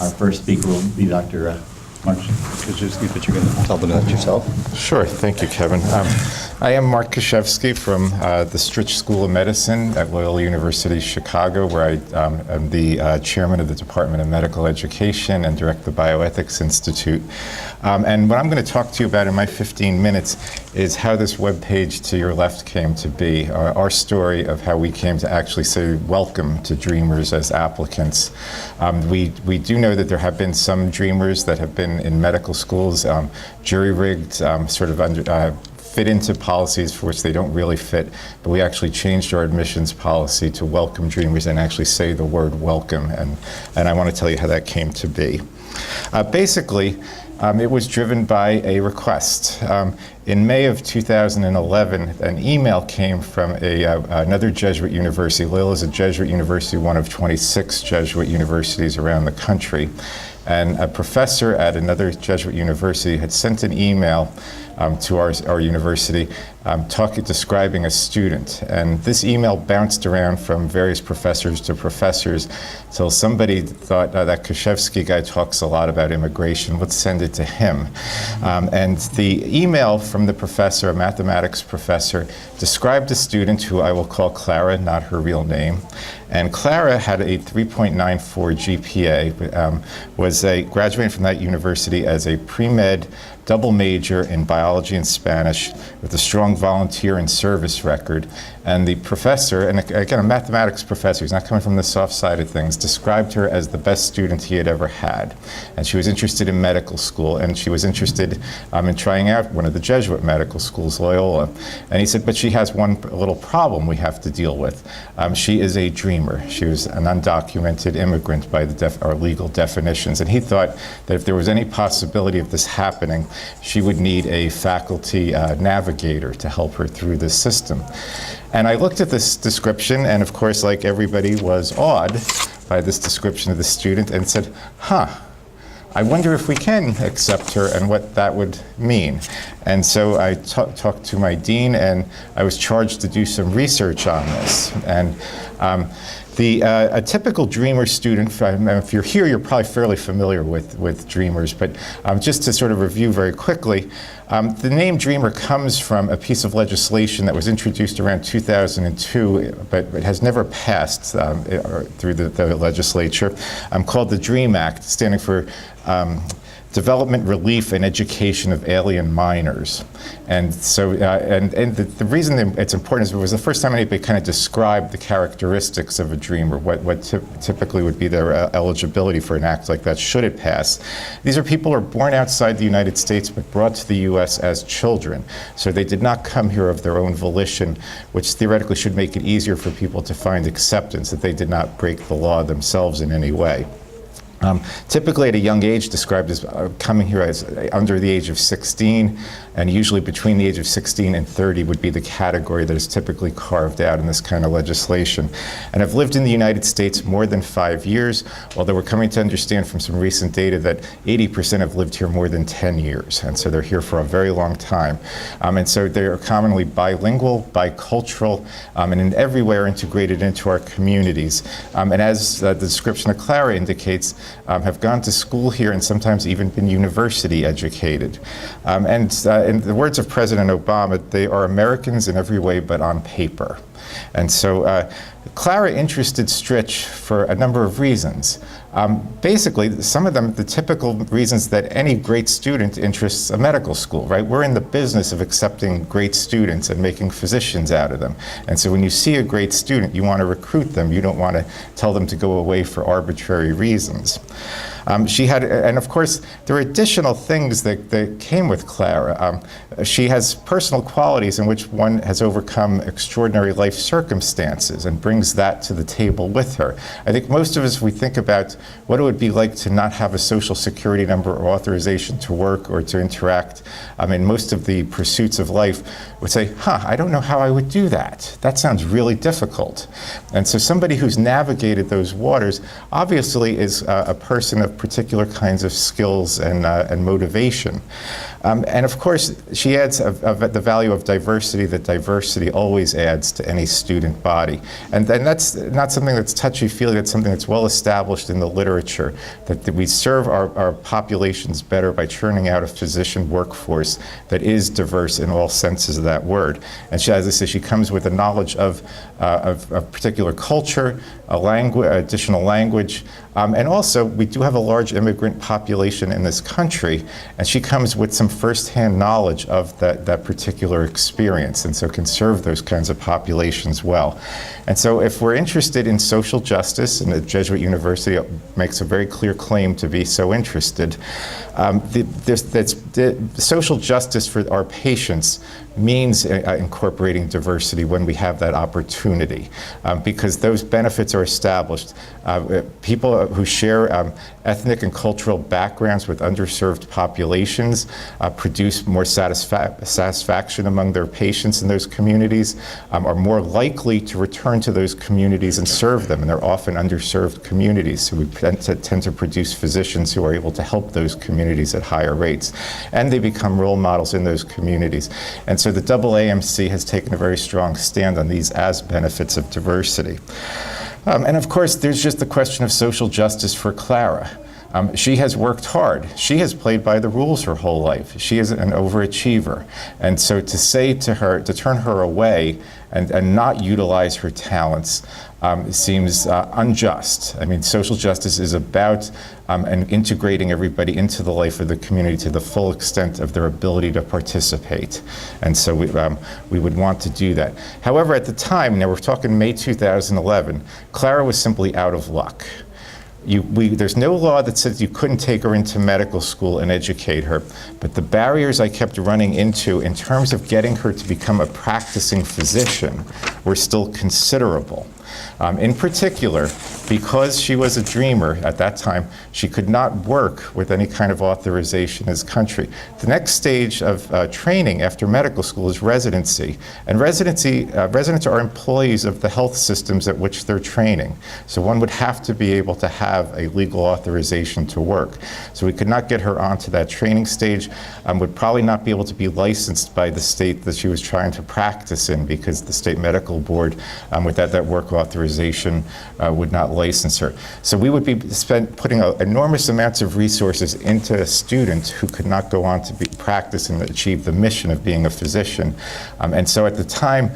Our first speaker will be Dr. Mark Kuczewski, but you're going to tell them that yourself. Sure. Thank you, Kevin. I am Mark Kuczewski from the Stritch School of Medicine at Loyola University, Chicago, where I am the chairman of the Department of Medical Education and direct the Bioethics Institute. And what I'm going to talk to you about in my 15 minutes is how this webpage to your left came to be, our story of how we came to actually say welcome to Dreamers as applicants. We do know that there have been some Dreamers that have been in medical schools, jury-rigged, sort of fit into policies for which they don't really fit, but we actually changed our admissions policy to welcome Dreamers and actually say the word welcome, and I want to tell you how that came to be. Basically, it was driven by a request. In May of 2011, an email came from another Jesuit university. Loyola is a Jesuit university, one of 26 Jesuit universities around the country. And a professor at another Jesuit university had sent an email to our university describing a student. And this email bounced around from various professors to professors till somebody thought, that Kuczewski guy talks a lot about immigration, let's send it to him. And the email from the professor, a mathematics professor, described a student who I will call Clara, not her real name. And Clara had a 3.94 GPA, graduating from that university as a pre-med double major in biology and Spanish with a strong volunteer and service record. And the professor, and again, a mathematics professor, he's not coming from the soft side of things, described her as the best student he had ever had. And she was interested in medical school, and she was interested in trying out one of the Jesuit medical schools, Loyola. And he said, but she has one little problem we have to deal with. She is a dreamer. She was an undocumented immigrant by our legal definitions. And he thought that if there was any possibility of this happening, she would need a faculty navigator to help her through this system. And I looked at this description, and of course, like everybody, was awed by this description of the student and said, I wonder if we can accept her and what that would mean. And so I talked to my dean, and I was charged to do some research on this. And a typical Dreamer student, if you're here, you're probably fairly familiar with Dreamers, but just to sort of review very quickly, the name Dreamer comes from a piece of legislation that was introduced around 2002, but it has never passed through the legislature, called the DREAM Act, standing for Development, Relief, and Education of Alien Minors. And so, the reason it's important is it was the first time anybody kind of described the characteristics of a dreamer, what typically would be their eligibility for an act like that should it pass. These are people who are born outside the United States but brought to the U.S. as children. So they did not come here of their own volition, which theoretically should make it easier for people to find acceptance that they did not break the law themselves in any way. Typically at a young age, described as coming here as under the age of 16, and usually between the age of 16 and 30 would be the category that is typically carved out in this kind of legislation. And I've lived in the United States more than 5 years, although we're coming to understand from some recent data that 80% have lived here more than 10 years, and so they're here for a very long time. And so they're commonly bilingual, bicultural, and in every way are integrated into our communities. And as the description of Clara indicates, have gone to school here and sometimes even been university educated. In the words of President Obama, they are Americans in every way but on paper. And so Clara interested Stritch for a number of reasons. Basically, some of them, the typical reasons that any great student interests a medical school, right? We're in the business of accepting great students and making physicians out of them. And so when you see a great student, you want to recruit them. You don't want to tell them to go away for arbitrary reasons. She had, and of course, there are additional things that came with Clara. She has personal qualities in which one has overcome extraordinary life circumstances and brings that to the table with her. I think most of us, we think about what it would be like to not have a social security number or authorization to work or to interact. In most of the pursuits of life would say, I don't know how I would do that. That sounds really difficult. And so somebody who's navigated those waters obviously is a person of have particular kinds of skills and motivation. And of course, she adds the value of diversity, that diversity always adds to any student body. And that's not something that's touchy-feely, that's something that's well established in the literature, that we serve our populations better by churning out a physician workforce that is diverse in all senses of that word. And she, as I say, she comes with a knowledge of a particular culture, additional language, and also we do have a large immigrant population in this country, and she comes with some firsthand knowledge of that particular experience, and so can serve those kinds of populations well. And so if we're interested in social justice, and the Jesuit University makes a very clear claim to be so interested, the social justice for our patients means incorporating diversity when we have that opportunity, because those benefits are established. People who share ethnic and cultural backgrounds with underserved populations produce more satisfaction among their patients in those communities, are more likely to return to those communities and serve them, and they're often underserved communities, so we tend to produce physicians who are able to help those communities at higher rates, and they become role models in those communities. And so the AAMC has taken a very strong stand on these as benefits of diversity. And of course, there's just the question of social justice for Clara. She has worked hard. She has played by the rules her whole life. She is an overachiever. And so to say to her, to turn her away and not utilize her talents seems unjust. I mean, social justice is about and integrating everybody into the life of the community to the full extent of their ability to participate. And so we would want to do that. However, at the time, now we're talking May 2011, Clara was simply out of luck. There's no law that says you couldn't take her into medical school and educate her, but the barriers I kept running into in terms of getting her to become a practicing physician were still considerable. In particular, because she was a dreamer at that time, she could not work with any kind of authorization in this country. The next stage of training after medical school is residency. And residents are employees of the health systems at which they're training. So one would have to be able to have a legal authorization to work. So we could not get her onto that training stage, would probably not be able to be licensed by the state that she was trying to practice in, because the state medical board, without that work authorization, would not license her. So we would be putting enormous amounts of resources into a student who could not go on to practice and achieve the mission of being a physician. And so at the time,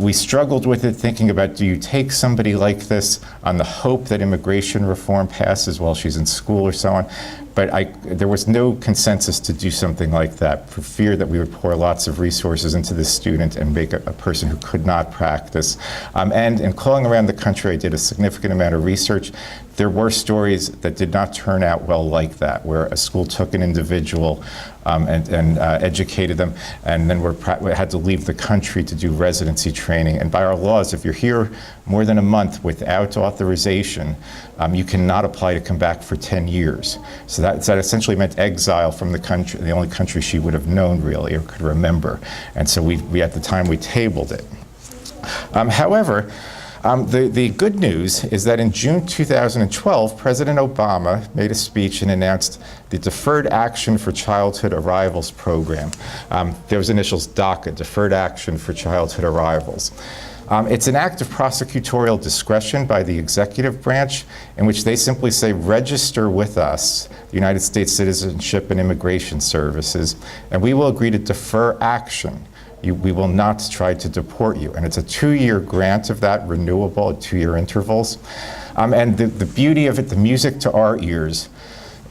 we struggled with it, thinking about, do you take somebody like this on the hope that immigration reform passes while she's in school or so on? But there was no consensus to do something like that, for fear that we would pour lots of resources into this student and make a person who could not practice. And in calling around the country, I did a significant amount of research. There were stories that did not turn out well like that, where a school took an individual and educated them, and then had to leave the country to do residency training. And by our laws, if you're here more than a month without authorization, you cannot apply to come back for 10 years. So that essentially meant exile from the country, the only country she would have known really or could remember. And so we at the time, we tabled it. However, the good news is that in June 2012, President Obama made a speech and announced the Deferred Action for Childhood Arrivals program. Those initials DACA, Deferred Action for Childhood Arrivals. It's an act of prosecutorial discretion by the executive branch, in which they simply say, register with us, the United States Citizenship and Immigration Services, and we will agree to defer action. We will not try to deport you. And it's a 2-year grant of that, renewable at 2-year intervals. And the beauty of it, the music to our ears,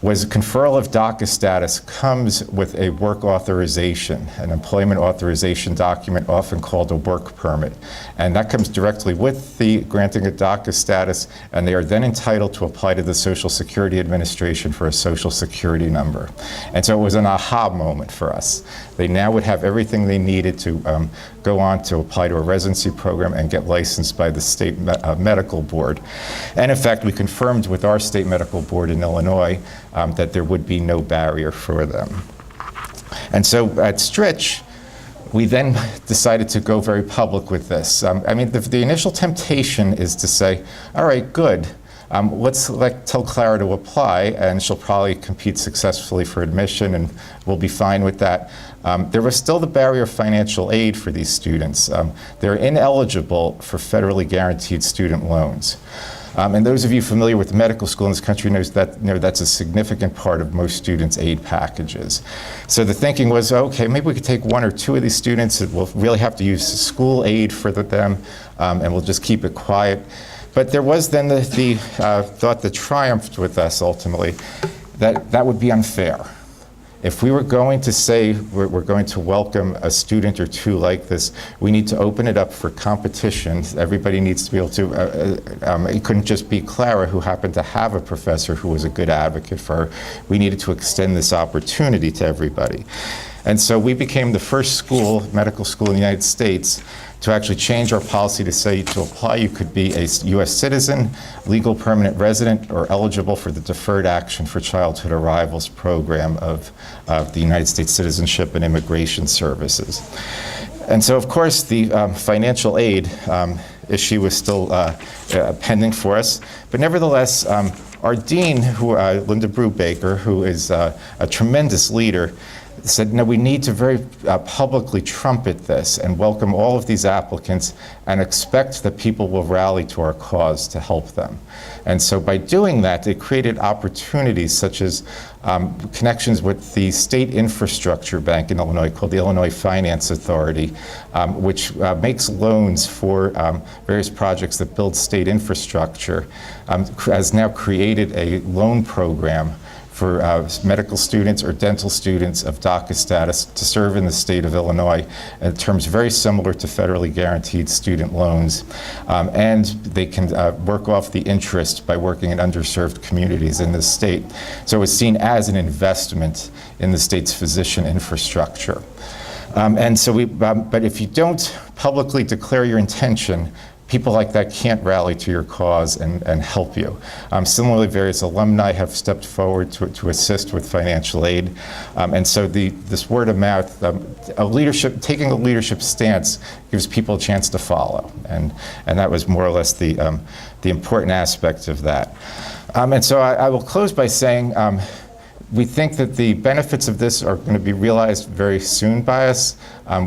was conferral of DACA status comes with a work authorization, an employment authorization document, often called a work permit. And that comes directly with the granting of DACA status, and they are then entitled to apply to the Social Security Administration for a Social Security number. And so it was an aha moment for us. They now would have everything they needed to go on to apply to a residency program and get licensed by the state medical board. And in fact, we confirmed with our state medical board in Illinois that there would be no barrier for them. And so at Stritch, we then decided to go very public with this. I mean, the initial temptation is to say, all right, good. let's tell Clara to apply, and she'll probably compete successfully for admission, and we'll be fine with that. There was still the barrier of financial aid for these students. They're ineligible for federally guaranteed student loans. And those of you familiar with medical school in this country knows that that's a significant part of most students' aid packages. So the thinking was, okay, maybe we could take one or two of these students that we'll really have to use school aid for them, and we'll just keep it quiet. But there was then the thought that triumphed with us ultimately, that would be unfair. If we were going to say we're going to welcome a student or two like this, we need to open it up for competition. Everybody needs to be able to, it couldn't just be Clara, who happened to have a professor who was a good advocate for her. We needed to extend this opportunity to everybody. And so we became the first medical school in the United States to actually change our policy to say to apply you could be a U.S. citizen, legal permanent resident, or eligible for the Deferred Action for Childhood Arrivals program of the United States Citizenship and Immigration Services. And so, of course, the financial aid issue was still pending for us. But nevertheless, our dean, Linda Brubaker, who is a tremendous leader, said, no, we need to very publicly trumpet this and welcome all of these applicants and expect that people will rally to our cause to help them. And so by doing that, it created opportunities such as connections with the state infrastructure bank in Illinois called the Illinois Finance Authority, which makes loans for various projects that build state infrastructure, has now created a loan program for medical students or dental students of DACA status to serve in the state of Illinois in terms very similar to federally guaranteed student loans. And they can work off the interest by working in underserved communities in the state. So it was seen as an investment in the state's physician infrastructure. And so but if you don't publicly declare your intention, people like that can't rally to your cause and help you. Similarly, various alumni have stepped forward to assist with financial aid. And so this word of mouth, taking a leadership stance gives people a chance to follow. And that was more or less the important aspect of that. And so I will close by saying, we think that the benefits of this are going to be realized very soon by us.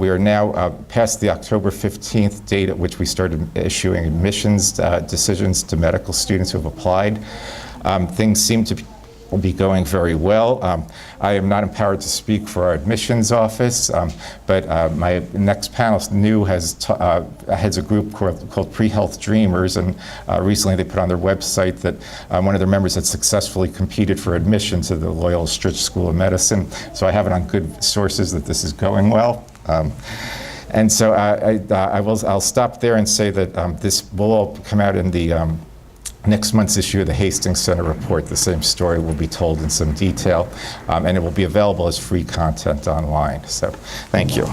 We are now past the October 15th date at which we started issuing admissions decisions to medical students who have applied. Things seem to be going very well. I am not empowered to speak for our admissions office, but my next panelist, New, heads a group called Pre-Health Dreamers, and recently they put on their website that one of their members had successfully competed for admission to the Loyola School of Medicine. So I have it on good sources that this is going well. And so I'll stop there and say that this will all come out in the next month's issue of the Hastings Center report. The same story will be told in some detail, and it will be available as free content online. So, thank you.